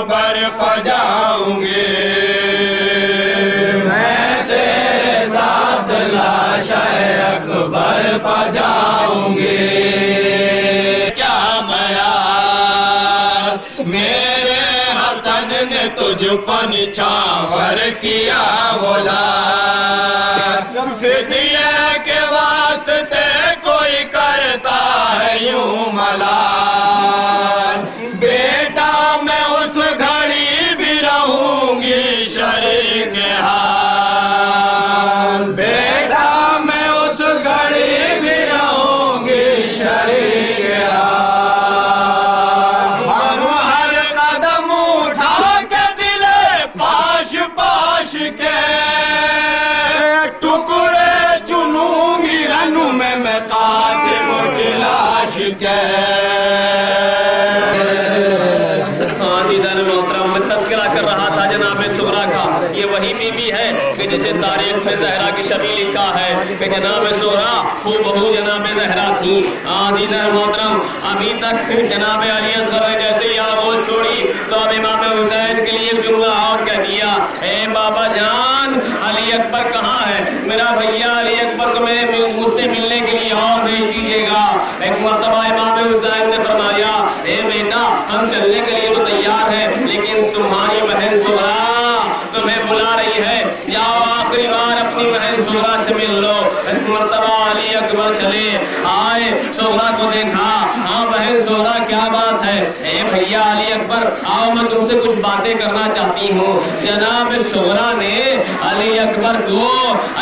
اکبر پجاؤں گے، میں تیرے ساتھ لاشے اکبر پجاؤں گے۔ کیا بیان میرے حسن نے تجھ پر نچھاور کیا غلام، فدیے کے واسطے کوئی کرتا ہے یوں ملال، بیٹا میں اس گھڑی بھی رہوں گی شریک حال، بیٹا میں اس گھڑی بھی رہوں گی شریک حال، ہم ہر قدم اٹھا کے دل پاش پاش کے ٹکڑے چنوں گی رنوں میں قاتل کی لاش کے۔ میں تذکرہ کر رہا تھا جناب سغرا کا، یہ وہی بیوی ہے کہ جسے تاریخ میں زہرا کی شبی لکھا ہے کہ جناب سغرا وہ بہو جناب زہرا تھی۔ عزیزان محترم، ابھی تک جناب علی اصغر نے جیسے ہی آواز چھوڑی تو اب امام حسین کے لیے ایک جملہ اور کہہ دیا، اے بابا جان علی اکبر کہاں ہے؟ میرا بھیا علی اکبر کو مجھ سے ملنے کے لیے اور بھیج دیجیے گا۔ ایک مرتبہ امام حسین نے فرمایا، اے بیٹا ہم چلنے کے لیے تو تیار ہے لیکن تمہاری بہن سغرا تمہیں بلا رہی ہے، جاؤ آخری بار اپنی بہن سغرا سے مل لو۔ ایک مرتبہ علی اکبر چلے آئے، سغرا کو دیکھا، ہاں بہن سغرا کیا بات ہے؟ اے بھیا علی اکبر آؤ میں تم سے کچھ باتیں کرنا چاہتی ہوں۔ جناب سغرا نے علی اکبر کو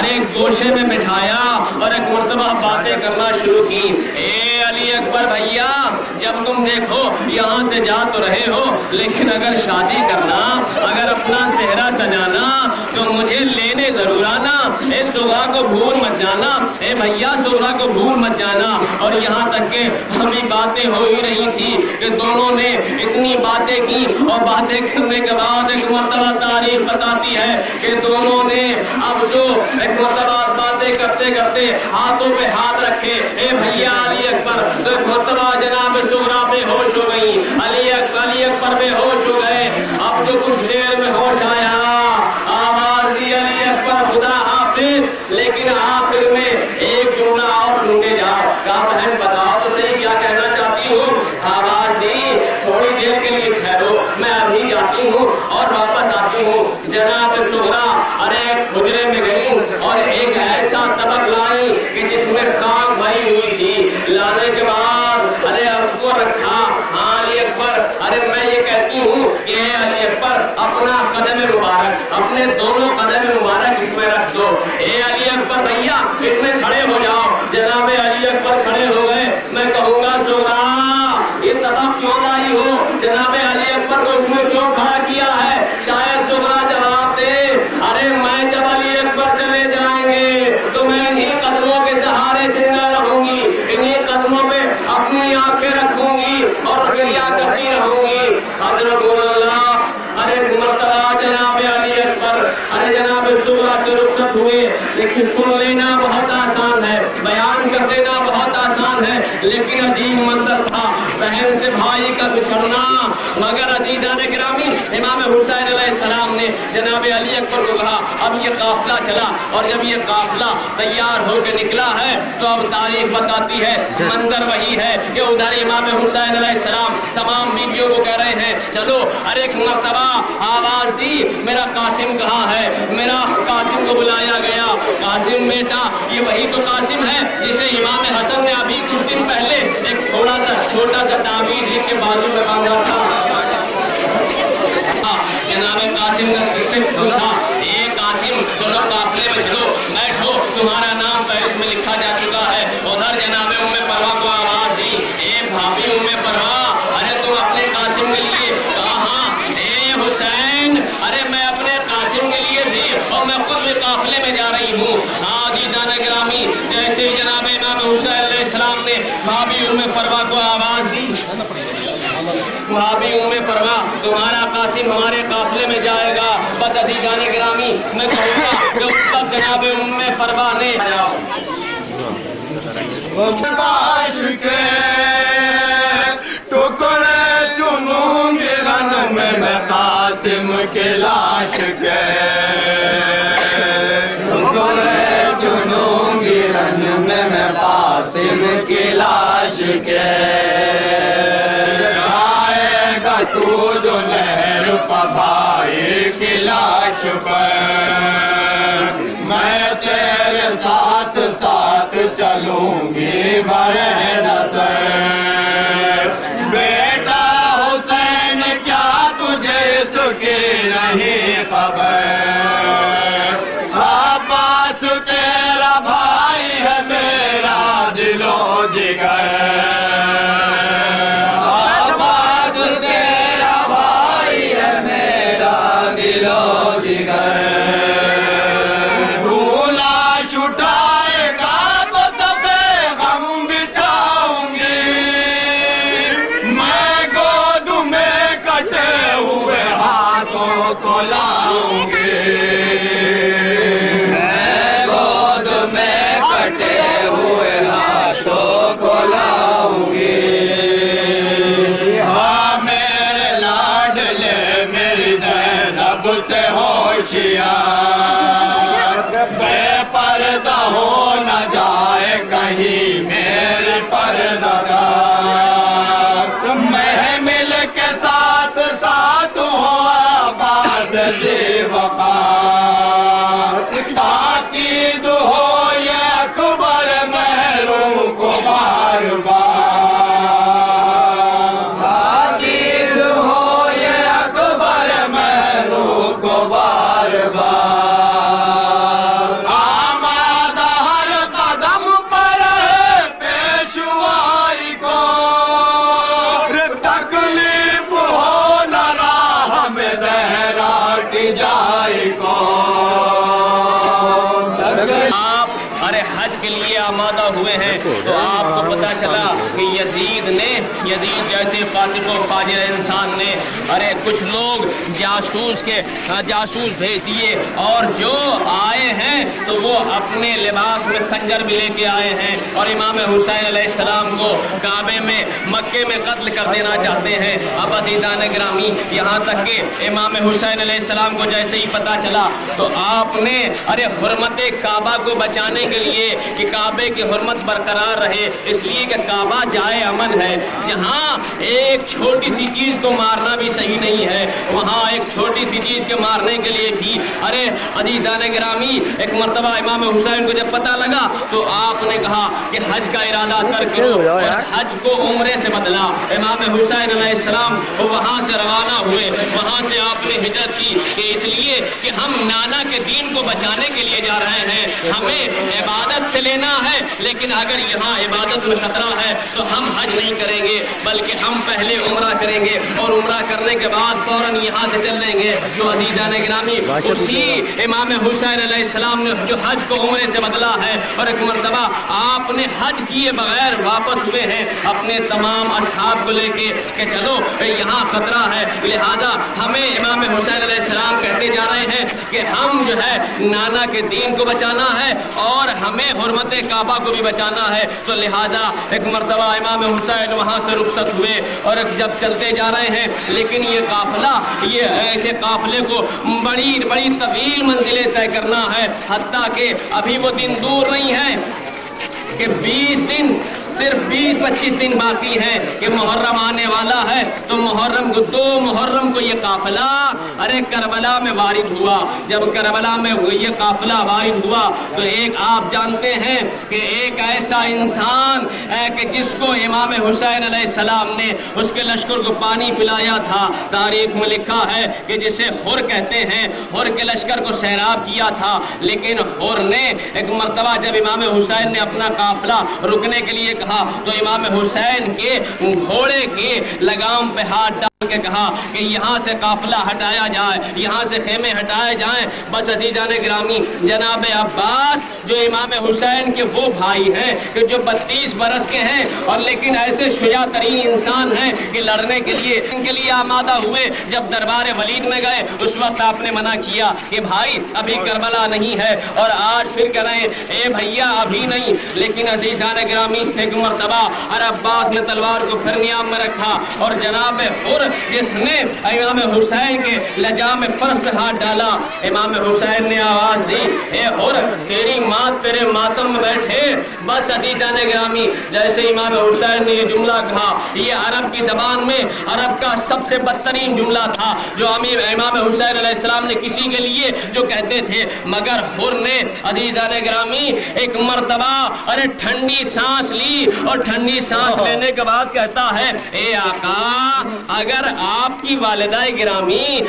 ایک گوشے میں بٹھایا اور ایک مرتبہ باتیں کرنا شروع کی۔ اے علی اکبر بھیا جب تم دیکھو یہاں سے جا تو رہے ہو لیکن اگر شادی کرنا، اگر اپنا صحرا سجانا تو مجھے لینے ضرور آنا۔ اے سغرا کو بھول مت جانا، اے بھیا سغرا کو بھول مت جانا۔ اور یہاں تک کہ ابھی باتیں ہو ہی رہی تھی کہ دونوں نے اتنی باتیں کی اور باتیں کرنے کے بعد ایک مرتبہ تاریخ بتاتی ہے کہ دونوں نے اب جو ایک مرتبہ باتیں کرتے کرتے ہاتھوں پہ ہاتھ رکھے، اے بھیا علی اکبر، تو ایک مرتبہ جناب سغرا بے ہوش ہو گئی، علی اکبر بے ہوش ہو گئے۔ اب جو کچھ دیر میں ہوش آیا آواز دی علی اکبر خدا حافظ، لیکن آخر میں ایک جملہ اور سننے جاؤ، کہا بہن بتاؤ تو صحیح کیا کہنا چاہتی ہوں؟ آواز دی تھوڑی دیر کے لیے ٹھہرو میں ابھی جاتی ہوں اور واپس آتی ہوں۔ جناب سغرا ایک حجرے میں گئی اور ایک ایسا طبق لائی کہ جس میں خاک بھری ہوئی تھی، لانے کے بعد اب کو رکھا۔ علی اکبر میں یہ کہتی ہوں کہ اے علی اکبر اپنا قدم مبارک، اپنے دونوں قدم مبارک اس میں رکھ دو۔ اے علی اکبر بھیا اس میں کھڑے ہو جاؤ۔ جناب علی اکبر کھڑے ہو گئے۔ میں کہوں گا سغرا یہ طبق کیوں لائی ہو؟ جناب علی اکبر کو اس میں کیوں کھڑا کیا ہے؟ شاید سغرا جواب دے، میں جب علی اکبر چلے جائیں گے تو میں انہیں قدموں کے سہارے زندہ رہوں گی، انہیں قدموں پہ اپنی آنکھیں رکھوں گی اور کریا کرتی رہوں گی۔ حضرت اللہ مرتبہ جناب علی اکبر جناب سغرا سے رخصت ہوئے، لیکن سن لینا بہت آسان ہے، بیان کر دینا بہت آسان ہے، لیکن عجیب منظر تھا بہن سے بھائی کا بچھڑنا۔ مگر عزیزان گرامی امام حسین علیہ السلام نے جناب علی اکبر کو کہا اب یہ قافلہ چلا، اور جب یہ قافلہ تیار ہو کے نکلا ہے تو اب تاریخ بتاتی ہے منظر وہی ہے کہ ادھر امام حسین علیہ السلام تمام بیویوں کو کہہ رہے ہیں چلو۔ ہر ایک مرتبہ آواز دی میرا قاسم کہاں ہے؟ میرا قاسم کو بلایا گیا۔ قاسم بیٹا یہ وہی تو قاسم ہے جسے امام حسن نے ابھی کچھ دن پہلے ایک تھوڑا سا چھوٹا سا تعویذ لکھ کے بازو میں باندھا تھا۔ جناب قاسم نے کس سے پوچھا، اے قاسم چلو قافلے میں چلو، بیٹھو تمہارا نام فہرست میں لکھا جا چکا ہے۔ ادھر جناب ام پروا کو آواز دی، اے بھابھی ام پروا تم اپنے قاسم کے لیے کہاں؟ اے حسین میں اپنے قاسم کے لیے تھی اور میں خود بھی قافلے میں جا رہی ہوں۔ عزیزان گرامی جیسے جناب امام حسین علیہ السلام نے بھابھی ام پروا کو آواز دی، بھابھی ام پروا تمہارا قاسم ہمارے قافلے میں جائے گا۔ بس عزیزان گرامی میں کہوں گا کہ اس وقت جناب ام پروا نے ٹکڑے چنوں گے رن میں قاسم کی لاش کے چنوں گی رن میں قاسم کی لاش کے آئے گا تو جو لہر بھائی کی لاش پر میں تیرے ساتھ ساتھ چلوں گی برے نظر بیٹا حسین کیا تجھے اس کی نہیں خبر عباس تیرا بھائی ہے میرا دل و جگر عباس تیرا بھائی ہے میرا دل و جگر بے پردہ ہو نہ جائے کہیں میرے پردہ محمل کے ساتھ ساتھ ہو آباد دی وفا تاکید ہو یہ اکبر محروم کو بار بار تاکید ہو یہ اکبر محروم کو بار بار کے لیے آمادہ ہوئے ہیں تو آپ کو پتا چلا کہ یزید جیسے فاسق و فاجر انسان نے کچھ لوگ جاسوس بھیج دیے اور جو آئے ہیں تو وہ اپنے لباس میں خنجر بھی لے کے آئے ہیں اور امام حسین علیہ السلام کو کعبے میں مکے میں قتل کر دینا چاہتے ہیں. اب عزیزان گرامی یہاں تک کہ امام حسین علیہ السلام کو جیسے ہی پتا چلا تو آپ نے حرمت کعبہ کو بچانے کے لیے کہ کعبے کی حرمت برقرار رہے اس لیے کہ کعبہ جائے امن ہے. جہاں ایک چھوٹی سی چیز کو مارنا بھی صحیح نہیں ہے وہاں ایک چھوٹی سی چیز کے مارنے کے لیے بھی عزیزان گرامی ایک مرتبہ امام حسین کو جب پتا لگا تو آپ نے کہا کہ حج کا ارادہ کر کے اور حج کو عمرے سے بدلا. امام حسین علیہ السلام وہاں سے روانہ ہوئے. وہاں سے آپ نے ہجرت کی کہ اس لیے کہ ہم نانا کے دین کو بچانے کے لیے جا رہے ہیں. ہمیں عبادت سے لینا ہے لیکن اگر یہاں عبادت میں خطرہ ہے تو ہم حج نہیں کریں گے بلکہ ہم پہلے عمرہ کریں گے اور عمرہ کرنے کے بعد فوراً یہاں سے چل دیں گے. جو عزیزان گرامی اسی امام حسین علیہ السلام نے جو حج کو عمرے سے بدلا ہے اور ایک مرتبہ آپ نے حج کیے بغیر واپس ہوئے ہیں اپنے تمام اصحاب کو لے کے کہ چلو یہاں خطرہ ہے لہذا ہمیں امام حسین علیہ السلام کہتے جا رہے ہیں کہ ہم جو ہے نانا کے دین کو بچانا ہے اور ہمیں حرمت کعبہ کو بھی بچانا ہے. تو لہذا ایک مرتبہ امام حسین وہاں سے رخصت ہوئے اور جب چلتے جا رہے ہیں لیکن یہ قافلہ یہ ایسے قافلے کو بڑی بڑی طویل منزلیں طے کرنا ہے حتیٰ کہ ابھی وہ دن دور نہیں ہے کہ 20 دن صرف 20-25 دن باقی ہیں کہ محرم آنے والا ہے. تو محرم کو 2 محرم کو یہ قافلہ کربلا میں وارد ہوا. جب کربلا میں یہ قافلہ وارد ہوا تو ایک آپ جانتے ہیں کہ ایک ایسا انسان کہ جس کو امام حسین علیہ السلام نے اس کے لشکر کو پانی پلایا تھا. تاریخ میں لکھا ہے کہ جسے حر کہتے ہیں حر کے لشکر کو سیراب کیا تھا لیکن حر نے ایک مرتبہ جب امام حسین نے اپنا قافلہ رکنے کے لیے کہا تو امام حسین کے گھوڑے کے لگام پہ ہاتھ ڈال کے کہا کہ یہاں سے قافلہ ہٹایا جائے یہاں سے خیمے ہٹائے جائیں. بس عزیزان گرامی جناب عباس جو امام حسین کے وہ بھائی ہیں کہ جو 32 برس کے ہیں اور لیکن ایسے شجاع ترین انسان ہیں کہ لڑنے کے لیے ان کے لیے آمادہ ہوئے. جب دربار ولید میں گئے اس وقت آپ نے منع کیا کہ بھائی ابھی کربلا نہیں ہے اور آج پھر کریں اے بھیا ابھی نہیں. لیکن عزیزان گرامی ایک مرتبہ عباس نے تلوار کو پھر نیام میں رکھا اور جناب حر جس نے امام حسین کے لجام فرش پہ ہاتھ ڈالا۔ امام حسین نے آواز دی، اے حر تیری ماں تیرے ماتم میں بیٹھے۔ بس عزیزان گرامی، جیسے امام حسین نے یہ جملہ کہا، یہ عرب کی زبان میں عرب کا سب سے بدترین جملہ تھا جو امام حسین علیہ السلام نے کسی کے لیے جو کہتے تھے، مگر حر نے عزیزان گرامی ایک مرتبہ ارے ٹھنڈی سانس لی، اور ٹھنڈی سانس لینے کے بعد کہتا ہے، اے آقا اگر آپ کی والدہ گرامی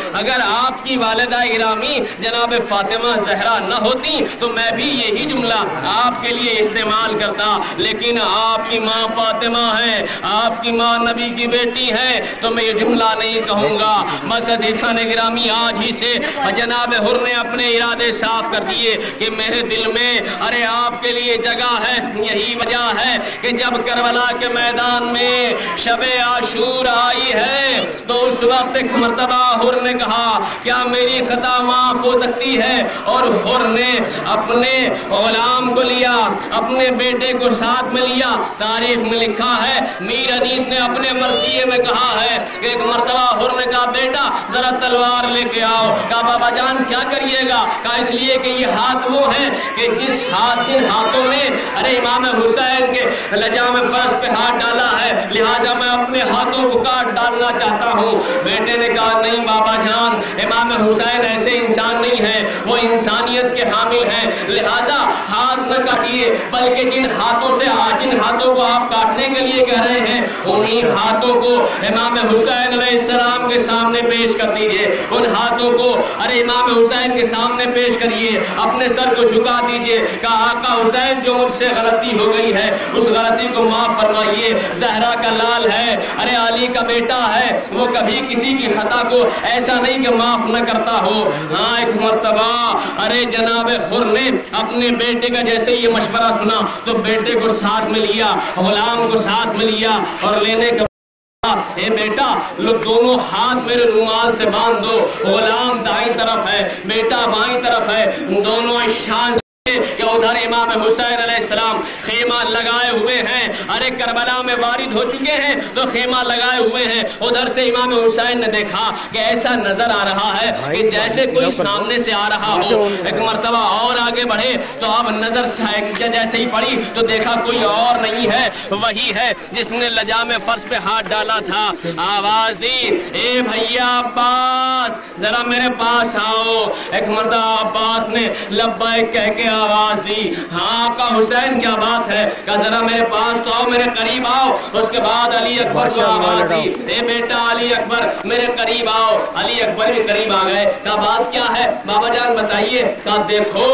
جناب فاطمہ زہرا نہ ہوتی تو میں بھی یہی جملہ آپ کے لیے استعمال کرتا، لیکن آپ کی ماں فاطمہ ہے، آپ کی ماں نبی کی بیٹی ہے، تو میں یہ جملہ نہیں کہوں گا۔ بس عزیزان گرامی، آج ہی سے جناب حر نے اپنے ارادے صاف کر دیے کہ میرے دل میں ارے آپ کے لیے جگہ ہے۔ یہی وجہ ہے کہ جب کربلا کے میدان میں شب عاشور آئی ہے تو اس وقت ایک مرتبہ حر نے کہا، کیا میری خطا معاف ہو سکتی ہے؟ اور حر نے اپنے غلام کو لیا، اپنے بیٹے کو ساتھ میں لیا۔ تاریخ میں لکھا ہے، میر حدیث نے اپنے مرثیے میں کہا ہے کہ ایک مرتبہ حر نے کہا، بیٹا ذرا تلوار لے کے آؤ۔ کہا بابا جان کیا کریے گا؟ کہا اس لیے کہ یہ ہاتھ وہ ہے کہ جن ہاتھوں نے ارے امام حسین کے لجام فرش پہ ہاتھ ڈالا ہے، لہذا میں اپنے ہاتھوں کو کاٹ ڈالنا چاہتا ہوں۔ بیٹے نے کہا نہیں بابا جان، امام حسین ایسے انسان نہیں ہے، وہ انسانیت کے حامل ہیں، لہذا ہاتھ نہ کاٹیے، بلکہ جن ہاتھوں کو آپ کاٹنے کے لیے کہہ رہے ہیں انہی ہاتھوں کو امام حسین علیہ السلام کے سامنے پیش کر دیجئے۔ ان ہاتھوں کو ارے امام حسین کے سامنے پیش کریے، اپنے سر کو جھکا دیجئے۔ کہا آقا حسین جو مجھ سے غلطی ہو گئی ہے اس غلطی کو معاف فرمائیے۔ زہرا کا لال ہے، ارے علی کا بیٹا ہے، وہ کبھی کسی کی خطا کو ایسا نہیں کہ معاف نہ کرتا ہو۔ ہاں ایک مرتبہ ارے جناب حر نے اپنے بیٹے کا جیسے یہ مشورہ سنا تو بیٹے کو ساتھ میں لیا، غلام کو ساتھ میں لیا، اور لینے کا اے بیٹا لو دونوں ہاتھ میرے رومال سے باندھ دو۔ غلام دائیں طرف ہے، بیٹا بائیں طرف ہے، دونوں شان کہ ادھر امام حسین علیہ السلام خیمہ لگائے ہوئے ہیں، ارے کربلا میں وارد ہو چکے ہیں تو خیمہ لگائے ہوئے ہیں۔ ادھر سے امام حسین نے دیکھا کہ ایسا نظر آ رہا ہے کہ جیسے کوئی سامنے سے آ رہا ہو۔ ایک مرتبہ اور آگے بڑھے تو اب نظر جیسے ہی پڑی تو دیکھا کوئی اور نہیں ہے، وہی ہے جس نے لجام فرش پہ ہاتھ ڈالا تھا۔ آواز دی، اے بھیا عباس ذرا میرے پاس آؤ۔ ایک مرتبہ عباس نے لبیک کہہ کے آواز دی، ہاں کا حسین کیا بات ہے؟ کہ ذرا میرے پاس آؤ، میرے قریب آؤ۔ اس کے بعد علی اکبر کو آواز دی، اے بیٹا علی اکبر میرے قریب آؤ۔ علی اکبر بھی قریب آ گئے۔ کہا بات کیا ہے بابا جان بتائیے؟ کہا دیکھو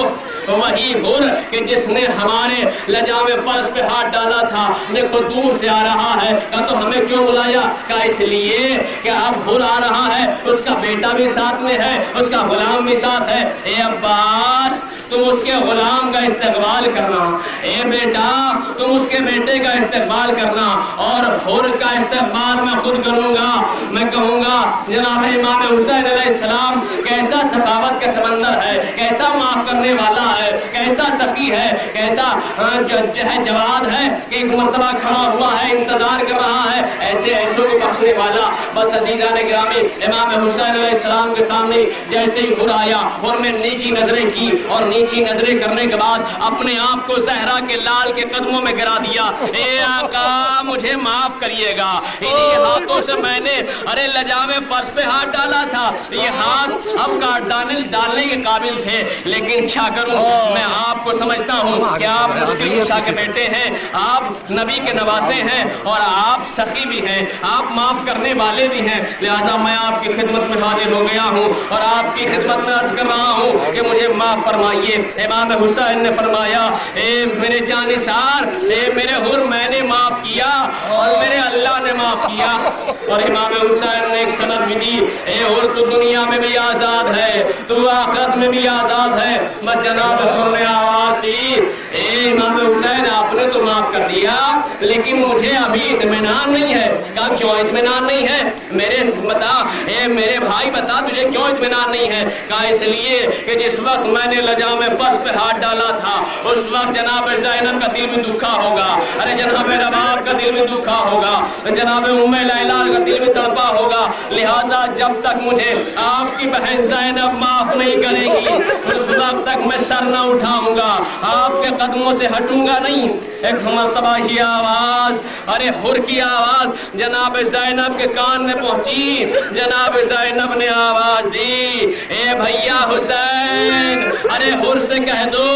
وہی حر کہ جس نے ہمارے لجام فرش پہ ہاتھ ڈالا تھا دیکھو دور سے آ رہا ہے۔ کہا تو ہمیں کیوں بلایا؟ کہا اس لیے کہ اب حر آ رہا ہے، اس کا بیٹا بھی ساتھ میں ہے، اس کا غلام بھی ساتھ ہے۔ اے عباس تم اس کے غلام کا استقبال کرنا، اے بیٹا تم اس کے بیٹے کا استقبال کرنا، اور حر کا استقبال میں خود کروں گا۔ میں کہوں گا جناب امام حسین علیہ السلام کیسا سخاوت کا سمندر ہے، کیسا معاف کرنے والا ہے، کیسا سخی ہے، کیسا جواد ہے کہ ایک مرتبہ کھڑا ہوا ہے، انتظار کر رہا ہے ایسے ایسوں کو بخشنے والا۔ بس عزیزان گرامی امام حسین علیہ السلام کے سامنے جیسے ہی حر آیا، حر نے نیچی نظریں کی، اور نیچی نظریں کرنے کے بعد اپنے آپ کو زہرا کے لال کے قدموں میں گرا دیا۔ اے آقا مجھے معاف کریے گا، انہی ہاتھوں سے میں نے ارے لجام فرش پہ ہاتھ ڈالا تھا، یہ ہاتھ اب کاٹ ڈالنے کے قابل تھے، لیکن کیا کروں میں آپ کو سمجھتا ہوں کہ آپ مشکل کشا کے بیٹے ہیں، آپ نبی کے نواسے ہیں، اور آپ سخی بھی ہیں، آپ معاف کرنے والے بھی ہیں، لہذا میں آپ کی خدمت میں حاضر ہو گیا ہوں اور آپ کی خدمت میں عرض کر رہا ہوں کہ مجھے معاف فرمائیے۔ امام حسین نے فرمایا، اے میرے جانثار، اے میرے حر میں نے معاف کیا اور میرے اللہ نے معاف کیا۔ اور امام حسین نے ایک سند بھی دی، اے حر تو دنیا میں بھی آزاد ہے، تو آخرت میں بھی آزاد ہے۔ بس جناب حر نے آواز دی، اے امام حسین آپ نے تو معاف کر دیا لیکن مجھے ابھی اطمینان نہیں ہے۔ کہا کیوں اطمینان نہیں ہے؟ میرے بھائی بتا تجھے کیوں اطمینان نہیں ہے؟ کہا اس لیے کہ جس وقت میں نے لجام فرش پہ ہاتھ ڈالا تھا اس وقت جناب زینب کا دل بھی دکھا ہوگا، ارے جناب رباب کا دل بھی دکھا ہوگا، جناب ام لیلا کا دل بھی تڑپا ہوگا، لہذا جب تک مجھے آپ کی بہن زینب معاف نہیں کرے گی اس وقت تک میں سر نہ اٹھاؤں گا، آپ کے قدموں سے ہٹوں گا نہیں۔ ایک مرتبہ یہ آواز، ارے حر کی آواز جناب زینب کے کان میں پہنچی۔ جناب زینب نے آواز دی، اے بھیا حسین، ارے حر سے کہہ دو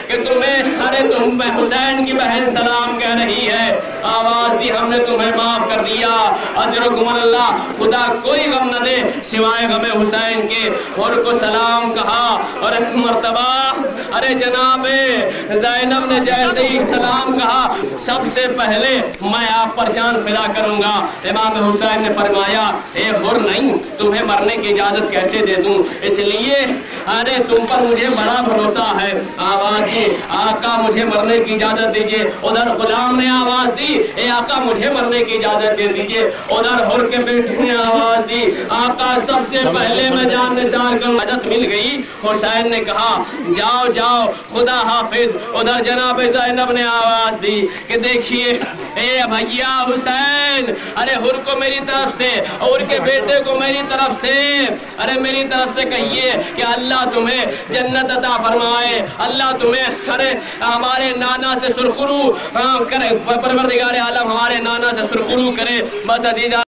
کہ تم حسین کی بہن سلام کہہ رہی ہے۔ آواز دی، ہم نے تمہیں معاف کر دیا، اجرکم اللہ، خدا کوئی غم نہ دے سوائے غم حسین کے۔ حر کو سلام کہا اور اس مرتبہ ارے جناب زینب نے جیسے ہی سلام کہا، سب سے پہلے میں آپ پر جان فدا کروں گا۔ امام حسین نے فرمایا، اے حر نہیں، تمہیں مرنے کی اجازت کیسے دے دوں، اس لیے ارے تم پر مجھے بڑا بھروسہ ہے۔ آواز دی، آقا مجھے مرنے کی اجازت دیجیے۔ ادھر غلام نے آواز دی، اے آقا مجھے مرنے کی اجازت دے دیجیے۔ ادھر حر کے بیٹے نے آواز دی، آقا سب سے پہلے میں جان نثار کروں۔ اجازت مل گئی۔ حسین نے کہا، جاؤ جاؤ، خدا حافظ۔ ادھر جناب زینب نے آواز دی کہ دیکھیے اے بھیا حسین، ارے حر کو میری طرف سے اور کے بیٹے کو میری طرف سے، ارے میری طرف سے کہیے کہ اللہ تمہیں جنت عطا فرمائے، اللہ تمہیں ارے ہمارے نانا سے سرخرو کرے، پروردگار عالم ہمارے نانا سے سرخرو کرے۔ بس عزیزہ